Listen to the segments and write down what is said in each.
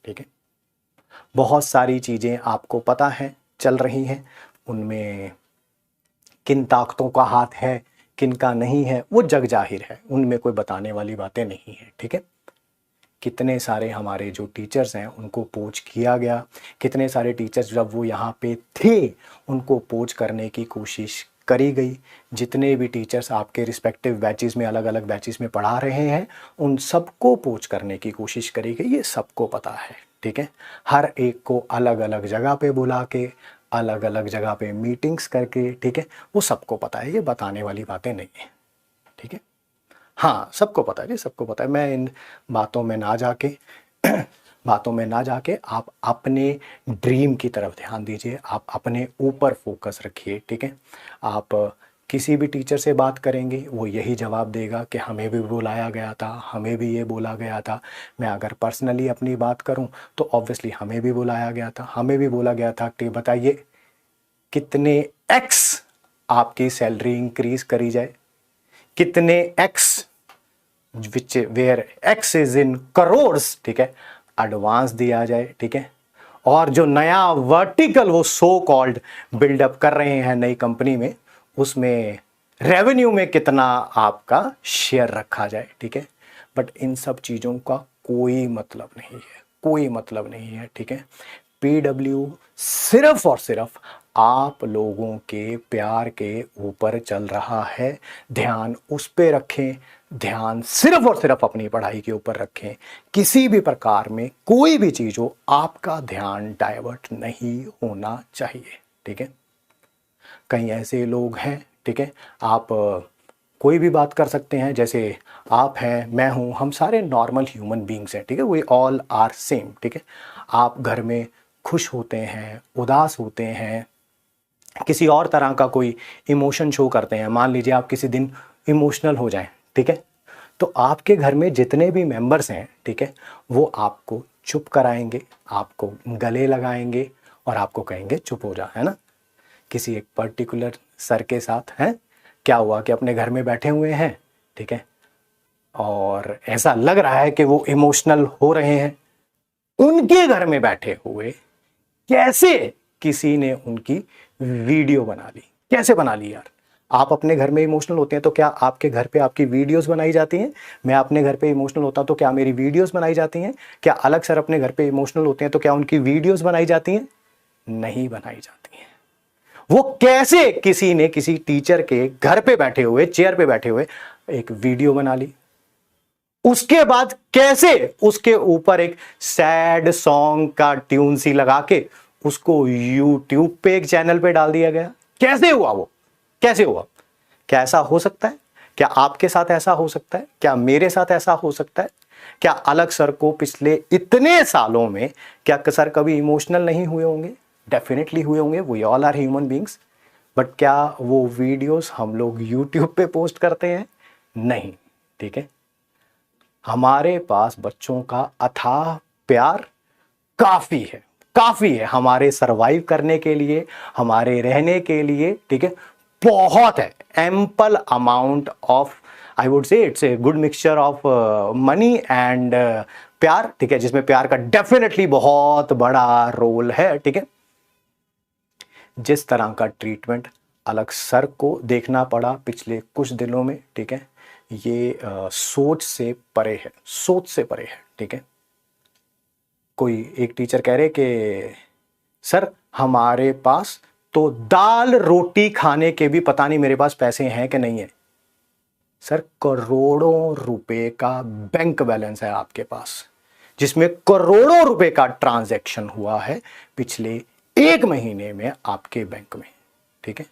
ठीक है। बहुत सारी चीज़ें आपको पता है चल रही हैं, उनमें किन ताकतों का हाथ है किन का नहीं है वो जग जाहिर है, उनमें कोई बताने वाली बातें नहीं है। ठीक है। कितने सारे हमारे जो टीचर्स हैं उनको पोच किया गया, कितने सारे टीचर्स जब वो यहाँ पे थे उनको पोच करने की कोशिश करी गई। जितने भी टीचर्स आपके रिस्पेक्टिव बैचेस में अलग अलग बैचेस में पढ़ा रहे हैं उन सबको पोच करने की कोशिश करी गई, ये सबको पता है। ठीक है। हर एक को अलग अलग जगह पे बुला के अलग अलग जगह पे मीटिंग्स करके, ठीक है, वो सबको पता है, ये बताने वाली बातें नहीं है। ठीक है। हाँ सबको पता है, ये सबको पता है। मैं इन बातों में ना जाके बातों में ना जाके आप अपने ड्रीम की तरफ ध्यान दीजिए, आप अपने ऊपर फोकस रखिए। ठीक है। आप किसी भी टीचर से बात करेंगे वो यही जवाब देगा कि हमें भी बुलाया गया था, हमें भी ये बोला गया था। मैं अगर पर्सनली अपनी बात करूं तो ऑब्वियसली हमें भी बुलाया गया था, हमें भी बोला गया था कि बताइए कितने एक्स आपकी सैलरी इंक्रीज करी जाए, कितने x which where x is in crores, ठीक है, एडवांस दिया जाए। ठीक है। और जो नया वर्टिकल वो सो कॉल्ड बिल्डअप कर रहे हैं नई कंपनी में, उसमें रेवेन्यू में कितना आपका शेयर रखा जाए। ठीक है। बट इन सब चीज़ों का कोई मतलब नहीं है, कोई मतलब नहीं है। ठीक है। पीडब्ल्यू सिर्फ और सिर्फ आप लोगों के प्यार के ऊपर चल रहा है। ध्यान उस पे रखें, ध्यान सिर्फ और सिर्फ अपनी पढ़ाई के ऊपर रखें। किसी भी प्रकार में कोई भी चीज हो आपका ध्यान डाइवर्ट नहीं होना चाहिए। ठीक है। कई ऐसे लोग हैं, ठीक है, आप कोई भी बात कर सकते हैं, जैसे आप हैं, मैं हूं, हम सारे नॉर्मल ह्यूमन बींग्स हैं। ठीक है। We all are same. ठीक है। आप घर में खुश होते हैं, उदास होते हैं, किसी और तरह का कोई इमोशन शो करते हैं, मान लीजिए आप किसी दिन इमोशनल हो जाएं, ठीक है, तो आपके घर में जितने भी मेंबर्स हैं, ठीक है, वो आपको चुप कराएंगे, आपको गले लगाएंगे और आपको कहेंगे चुप हो जा, है ना। किसी एक पर्टिकुलर सर के साथ है क्या हुआ कि अपने घर में बैठे हुए हैं, ठीक है, और ऐसा लग रहा है कि वो इमोशनल हो रहे हैं, उनके घर में बैठे हुए कैसे किसी ने उनकी वीडियो बना ली। कैसे बना ली यार। आप अपने घर में इमोशनल होते हैं तो क्या आपके घर पे आपकी वीडियोस बनाई जाती हैं? मैं अपने घर पे इमोशनल होता हूं तो क्या मेरी वीडियोस बनाई जाती हैं? क्या अलग सर अपने घर पे इमोशनल होते हैं तो क्या उनकी वीडियोस बनाई जाती हैं? नहीं बनाई जाती हैं। वो कैसे किसी ने किसी टीचर के घर पे बैठे हुए, चेयर पे बैठे हुए एक वीडियो बना ली, उसके बाद कैसे उसके ऊपर एक सैड सॉन्ग का ट्यून सी लगा के उसको यूट्यूब पे एक चैनल पे डाल दिया गया। कैसे हुआ वो? कैसे हुआ? क्या ऐसा हो सकता है? क्या आपके साथ ऐसा हो सकता है? क्या मेरे साथ ऐसा हो सकता है? क्या अलग सर को पिछले इतने सालों में क्या सर कभी इमोशनल नहीं हुए होंगे? डेफिनेटली हुए होंगे, we all are human beings. But क्या वो वीडियोस हम लोग यूट्यूब पे पोस्ट करते हैं? नहीं। ठीक है। हमारे पास बच्चों का अथाह प्यार काफी है, काफी है हमारे सरवाइव करने के लिए, हमारे रहने के लिए। ठीक है। बहुत है, ample amount of, I would say it's a good mixture of money and प्यार। ठीक है। जिसमें प्यार का डेफिनेटली बहुत बड़ा रोल है। ठीक है। जिस तरह का ट्रीटमेंट अलग सर को देखना पड़ा पिछले कुछ दिनों में, ठीक है, ये सोच से परे है, सोच से परे है। ठीक है। कोई एक टीचर कह रहे कि सर हमारे पास तो दाल रोटी खाने के भी पता नहीं मेरे पास पैसे हैं कि नहीं है। सर करोड़ों रुपए का बैंक बैलेंस है आपके पास, जिसमें करोड़ों रुपए का ट्रांजैक्शन हुआ है पिछले 1 महीने में आपके बैंक में। ठीक है।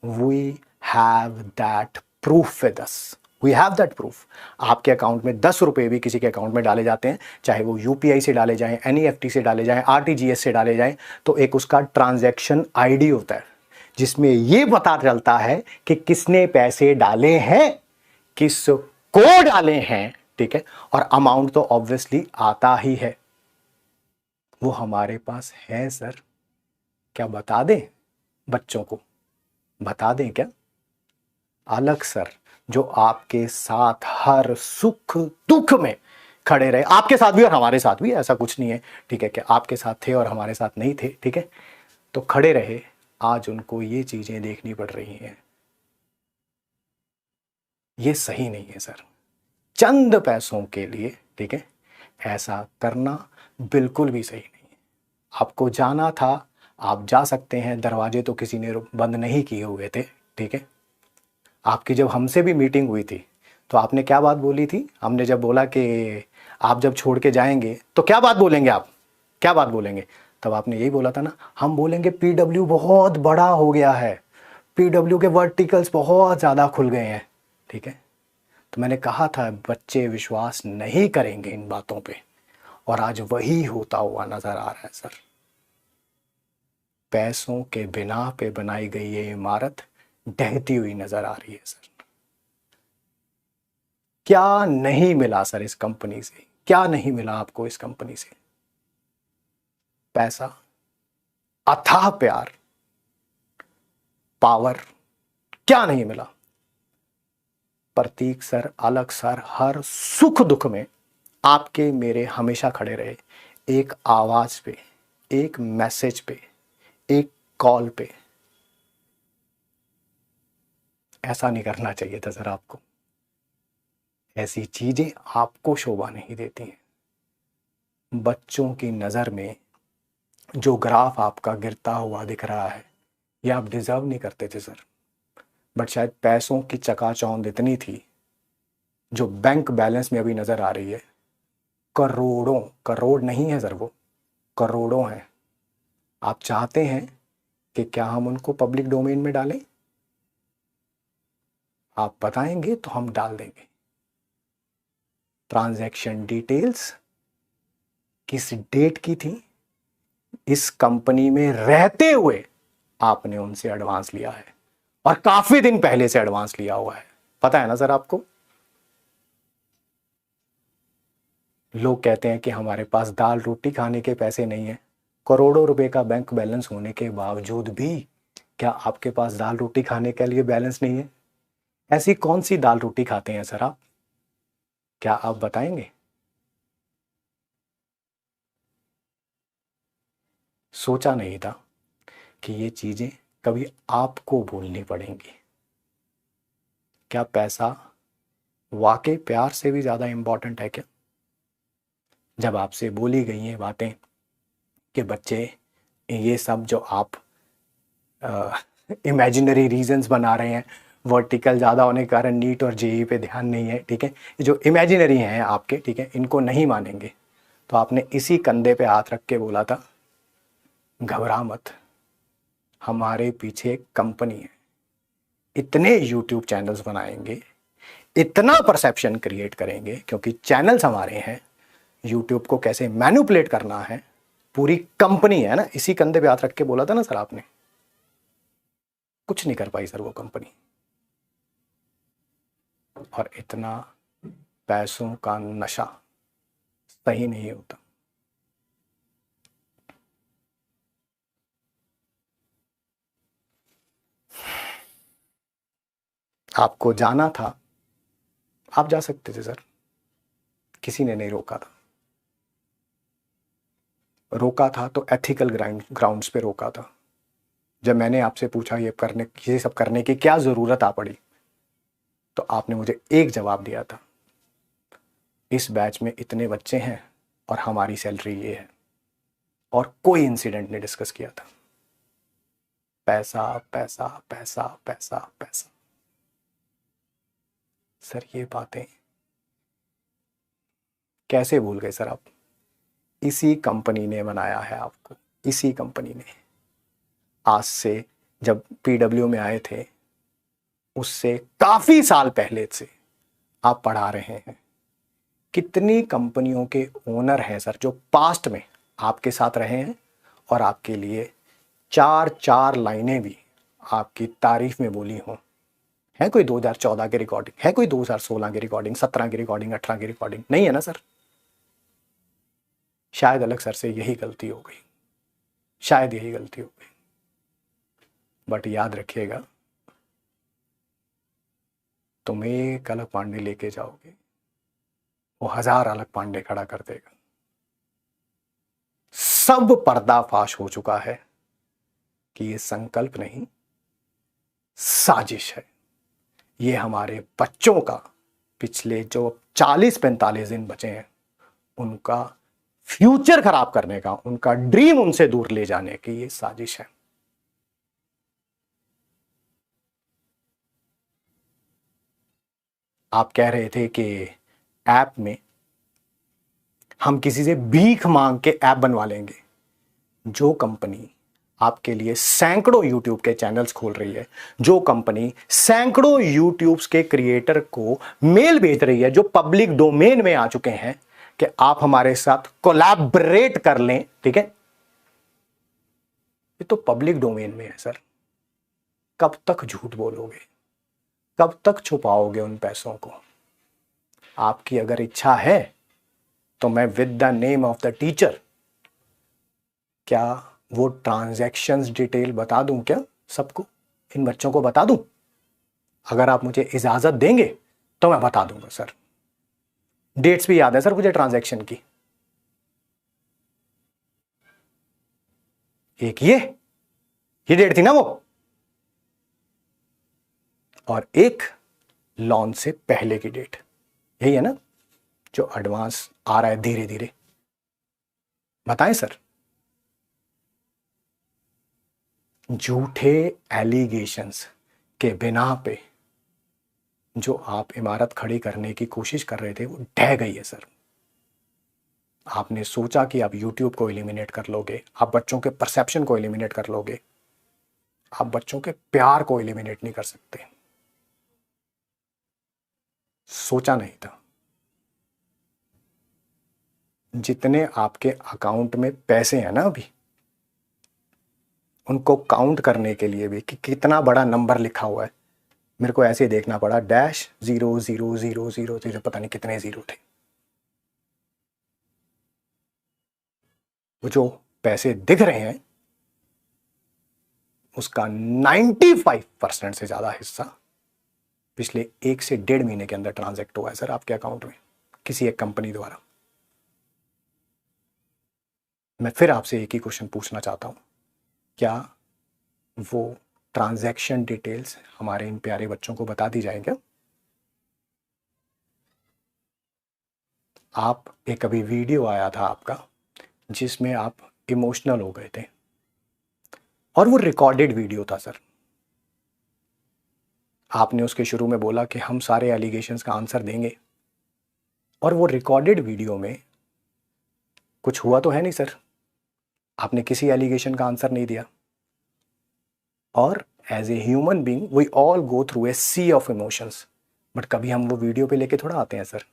We have that proof with us, we have that proof. आपके अकाउंट में 10 रुपए भी किसी के अकाउंट में डाले जाते हैं, चाहे वो यूपीआई से डाले जाएं, एनईएफटी से डाले जाएं, आरटीजीएस से डाले जाएं, तो एक उसका ट्रांजैक्शन आईडी होता है जिसमें ये पता चलता है कि किसने पैसे डाले हैं, किस को डाले हैं। ठीक है। और अमाउंट तो ऑब्वियसली आता ही है। वो हमारे पास है सर, क्या बता दें बच्चों को? बता दें क्या? अलग सर जो आपके साथ हर सुख दुख में खड़े रहे, आपके साथ भी और हमारे साथ भी, ऐसा कुछ नहीं है, ठीक है, कि आपके साथ थे और हमारे साथ नहीं थे, ठीक है, तो खड़े रहे। आज उनको ये चीजें देखनी पड़ रही हैं, ये सही नहीं है सर, चंद पैसों के लिए, ठीक है, ऐसा करना बिल्कुल भी सही नहीं है। आपको जाना था, आप जा सकते हैं, दरवाजे तो किसी ने बंद नहीं किए हुए थे, ठीक है। आपकी जब हमसे भी मीटिंग हुई थी तो आपने क्या बात बोली थी, हमने जब बोला कि आप जब छोड़ के जाएंगे तो क्या बात बोलेंगे, आप क्या बात बोलेंगे, तब आपने यही बोला था ना, हम बोलेंगे पीडब्ल्यू बहुत बड़ा हो गया है, पीडब्ल्यू के वर्टिकल्स बहुत ज़्यादा खुल गए हैं, ठीक है। तो मैंने कहा था बच्चे विश्वास नहीं करेंगे इन बातों पे, और आज वही होता हुआ नजर आ रहा है सर। पैसों के बिना पे बनाई गई ये इमारत ढहती हुई नजर आ रही है सर। क्या नहीं मिला सर इस कंपनी से, क्या नहीं मिला आपको इस कंपनी से? पैसा, अथाह प्यार, पावर, क्या नहीं मिला? प्रतीक सर, अलग सर, हर सुख दुख में आपके मेरे हमेशा खड़े रहे, एक आवाज पे, एक मैसेज पे, एक कॉल पे। ऐसा नहीं करना चाहिए था सर आपको, ऐसी चीजें आपको शोभा नहीं देती हैं। बच्चों की नज़र में जो ग्राफ आपका गिरता हुआ दिख रहा है, ये आप डिजर्व नहीं करते थे सर, बट शायद पैसों की चकाचौंध इतनी थी, जो बैंक बैलेंस में अभी नजर आ रही है, करोड़ों, करोड़ नहीं है सर, वो करोड़ों हैं। आप चाहते हैं कि क्या हम उनको पब्लिक डोमेन में डालें? आप बताएंगे तो हम डाल देंगे। ट्रांजैक्शन डिटेल्स किस डेट की थी, इस कंपनी में रहते हुए आपने उनसे एडवांस लिया है, और काफी दिन पहले से एडवांस लिया हुआ है, पता है ना सर आपको। लोग कहते हैं कि हमारे पास दाल रोटी खाने के पैसे नहीं है, करोड़ों रुपए का बैंक बैलेंस होने के बावजूद भी क्या आपके पास दाल रोटी खाने के लिए बैलेंस नहीं है? ऐसी कौन सी दाल रोटी खाते हैं सर आप, क्या आप बताएंगे? सोचा नहीं था कि ये चीजें कभी आपको बोलनी पड़ेंगी। क्या पैसा वाकई प्यार से भी ज्यादा इंपॉर्टेंट है क्या? जब आपसे बोली गई हैं बातें कि बच्चे, ये सब जो आप इमेजिनरी रीजंस बना रहे हैं, वर्टिकल ज़्यादा होने के कारण नीट और जेई पे ध्यान नहीं है, ठीक है, ये जो इमेजिनरी हैं आपके, ठीक है, इनको नहीं मानेंगे, तो आपने इसी कंधे पे हाथ रख के बोला था घबरा मत, हमारे पीछे एक कंपनी है, इतने यूट्यूब चैनल्स बनाएंगे, इतना परसेप्शन क्रिएट करेंगे, क्योंकि चैनल्स हमारे हैं, यूट्यूब को कैसे मैनिपुलेट करना है पूरी कंपनी है ना, इसी कंधे पे हाथ रख के बोला था ना सर आपने। कुछ नहीं कर पाई सर वो कंपनी, और इतना पैसों का नशा सही नहीं होता। आपको जाना था, आप जा सकते थे सर, किसी ने नहीं रोका था, रोका था तो एथिकल ग्राउंड्स पे रोका था। जब मैंने आपसे पूछा ये सब करने की क्या जरूरत आ पड़ी, तो आपने मुझे एक जवाब दिया था, इस बैच में इतने बच्चे हैं और हमारी सैलरी ये है, और कोई इंसिडेंट नहीं डिस्कस किया था। पैसा पैसा पैसा पैसा पैसा, सर ये बातें कैसे भूल गए सर आप? इसी कंपनी ने बनाया है आपको, इसी कंपनी ने। आज से जब पीडब्ल्यू में आए थे, उससे काफी साल पहले से आप पढ़ा रहे हैं। कितनी कंपनियों के ओनर हैं सर जो पास्ट में आपके साथ रहे हैं, और आपके लिए चार चार लाइनें भी आपकी तारीफ में बोली हों। है कोई 2014 की रिकॉर्डिंग, है कोई 2016 की रिकॉर्डिंग, 17 की रिकॉर्डिंग, 18 की रिकॉर्डिंग? नहीं है ना सर। शायद अलग सर से यही गलती हो गई, शायद यही गलती हो गई, बट याद रखिएगा, तुम एक अलग पांडे लेके जाओगे, वो 1000 अलग पांडे खड़ा कर देगा। सब पर्दाफाश हो चुका है कि ये संकल्प नहीं, साजिश है। ये हमारे बच्चों का पिछले जो 40-45 दिन बचे हैं उनका फ्यूचर खराब करने का, उनका ड्रीम उनसे दूर ले जाने की ये साजिश है। आप कह रहे थे कि ऐप में हम किसी से भीख मांग के ऐप बनवा लेंगे। जो कंपनी आपके लिए सैकड़ों यूट्यूब के चैनल्स खोल रही है, जो कंपनी सैकड़ों यूट्यूब के क्रिएटर को मेल भेज रही है जो पब्लिक डोमेन में आ चुके हैं कि आप हमारे साथ कोलैबोरेट कर लें, ठीक है, ये तो पब्लिक डोमेन में है सर। कब तक झूठ बोलोगे, कब तक छुपाओगे उन पैसों को? आपकी अगर इच्छा है तो मैं with the name of the teacher क्या वो ट्रांजैक्शंस डिटेल बता दूं क्या सबको, इन बच्चों को बता दूं? अगर आप मुझे इजाजत देंगे तो मैं बता दूंगा सर। डेट्स भी याद है सर मुझे ट्रांजैक्शन की। एक ये डेट थी ना वो, और एक लॉन्च से पहले की डेट, यही है ना जो एडवांस आ रहा है धीरे धीरे। बताएं सर। झूठे एलिगेशंस के बिना पे जो आप इमारत खड़ी करने की कोशिश कर रहे थे वो ढह गई है सर। आपने सोचा कि आप YouTube को एलिमिनेट कर लोगे, आप बच्चों के परसेप्शन को एलिमिनेट कर लोगे, आप बच्चों के प्यार को एलिमिनेट नहीं कर सकते। सोचा नहीं था। जितने आपके अकाउंट में पैसे हैं ना अभी, उनको काउंट करने के लिए भी कि कितना बड़ा नंबर लिखा हुआ है, मेरे को ऐसे देखना पड़ा -00000, पता नहीं कितने जीरो थे। वो जो पैसे दिख रहे हैं उसका 95% से ज्यादा हिस्सा पिछले 1 से 1.5 महीने के अंदर ट्रांजैक्ट हुआ है सर आपके अकाउंट में किसी एक कंपनी द्वारा। मैं फिर आपसे एक ही क्वेश्चन पूछना चाहता हूं, क्या वो ट्रांजैक्शन डिटेल्स हमारे इन प्यारे बच्चों को बता दी जाए क्या? आप एक अभी वीडियो आया था आपका जिसमें आप इमोशनल हो गए थे और वो रिकॉर्डेड वीडियो था सर। आपने उसके शुरू में बोला कि हम सारे एलिगेशंस का आंसर देंगे, और वो रिकॉर्डेड वीडियो में कुछ हुआ तो है नहीं सर, आपने किसी एलिगेशन का आंसर नहीं दिया। और as a human being we all go through a sea of emotions, but कभी हम वो वीडियो पे लेके थोड़ा आते हैं सर।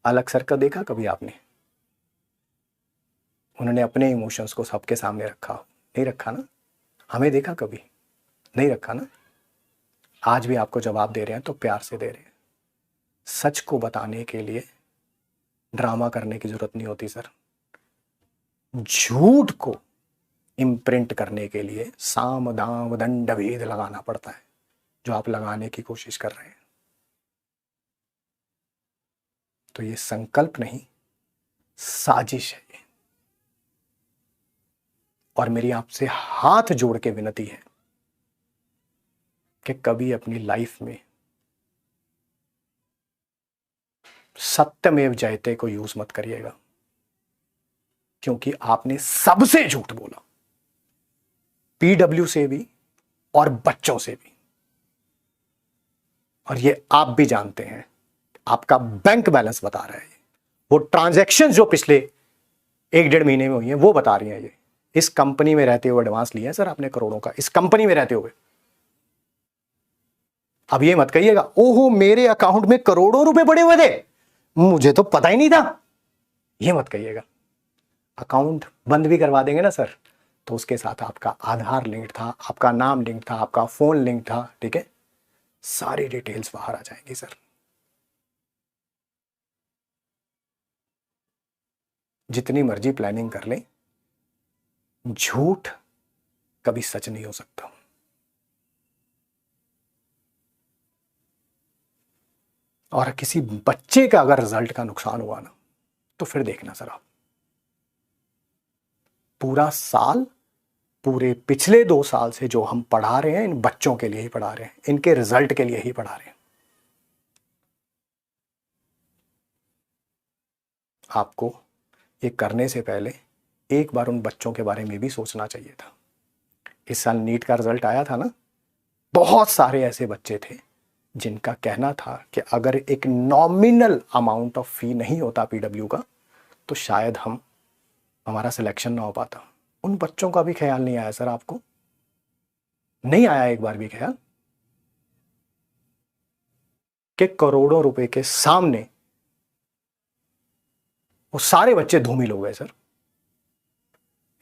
अलग सर का देखा कभी आपने? उन्होंने अपने इमोशंस को सबके सामने रखा नहीं रखा ना? हमें देखा कभी? नहीं रखा ना? आज भी आपको जवाब दे रहे हैं तो प्यार से दे रहे हैं। सच को बताने के लिए ड्रामा करने की जरूरत नहीं होती सर। झूठ को इम्प्रिंट करने के लिए साम दाम दंड भेद लगाना पड़ता है, जो आप लगाने की कोशिश कर रहे हैं। तो ये संकल्प नहीं, साजिश है। और मेरी आपसे हाथ जोड़ के विनती है कि कभी अपनी लाइफ में सत्यमेव जयते को यूज मत करिएगा, क्योंकि आपने सबसे झूठ बोला, पीडब्ल्यू से भी और बच्चों से भी। और ये आप भी जानते हैं, आपका बैंक बैलेंस बता रहा है, वो ट्रांजैक्शन जो पिछले 1-1.5 महीने में हुई है वो बता रही है। ये इस कंपनी में रहते हुए एडवांस लिया है सर आपने करोड़ों का, इस कंपनी में रहते हुए। अब ये मत कहिएगा ओहो मेरे अकाउंट में करोड़ों रुपए पड़े हुए थे, मुझे तो पता ही नहीं था। ये मत कहिएगा। अकाउंट बंद भी करवा देंगे ना सर, तो उसके साथ आपका आधार लिंक था, आपका नाम लिंक था, आपका फोन लिंक था, ठीक है, सारी डिटेल्स बाहर आ जाएंगी सर। जितनी मर्जी प्लानिंग कर लें, झूठ कभी सच नहीं हो सकता। और किसी बच्चे का अगर रिजल्ट का नुकसान हुआ ना, तो फिर देखना सर आप, पूरा साल, पूरे पिछले 2 साल से जो हम पढ़ा रहे हैं, इन बच्चों के लिए ही पढ़ा रहे हैं, इनके रिजल्ट के लिए ही पढ़ा रहे हैं। आपको ये करने से पहले एक बार उन बच्चों के बारे में भी सोचना चाहिए था। इस साल नीट का रिजल्ट आया था ना, बहुत सारे ऐसे बच्चे थे जिनका कहना था कि अगर एक नॉमिनल अमाउंट ऑफ फी नहीं होता पीडब्ल्यू का, तो शायद हमारा सिलेक्शन ना हो पाता। उन बच्चों का भी ख्याल नहीं आया सर, आपको नहीं आया एक बार भी ख्याल कि करोड़ों रुपए के सामने वो सारे बच्चे धूमिल हो गए सर।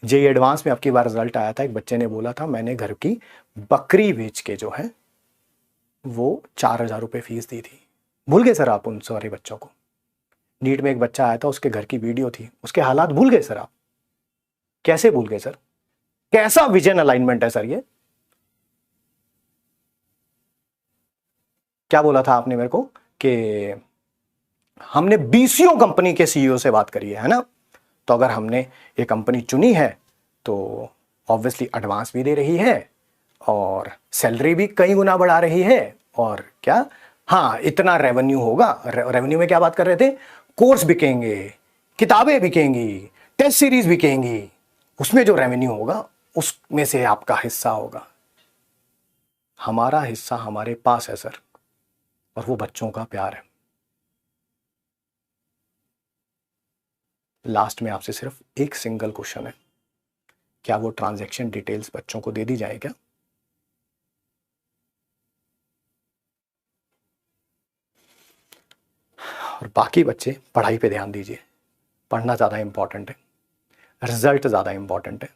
जेई एडवांस में आपकी बार रिजल्ट आया था, एक बच्चे ने बोला था मैंने घर की बकरी बेच के जो है वो 4,000 रुपये फीस दी थी। भूल गए सर आप उन सारे बच्चों को। नीट में एक बच्चा आया था, उसके घर की वीडियो थी, उसके हालात भूल गए सर आप। कैसे भूल गए सर? कैसा विजन अलाइनमेंट है सर ये? क्या बोला था आपने मेरे को कि हमने बीसीओ कंपनी के सीईओ से बात करी है ना? तो अगर हमने ये कंपनी चुनी है तो ऑब्वियसली एडवांस भी दे रही है और सैलरी भी कई गुना बढ़ा रही है, और क्या, हाँ इतना रेवेन्यू होगा। रेवेन्यू में क्या बात कर रहे थे? कोर्स बिकेंगे, किताबें बिकेंगी, टेस्ट सीरीज बिकेंगी, उसमें जो रेवेन्यू होगा उसमें से आपका हिस्सा होगा। हमारा हिस्सा हमारे पास है सर, और वो बच्चों का प्यार है। लास्ट में आपसे सिर्फ एक सिंगल क्वेश्चन है, क्या वो ट्रांजैक्शन डिटेल्स बच्चों को दे दी जाए क्या? और बाकी बच्चे पढ़ाई पे ध्यान दीजिए, पढ़ना ज़्यादा इंपॉर्टेंट है, रिजल्ट ज़्यादा इंपॉर्टेंट है।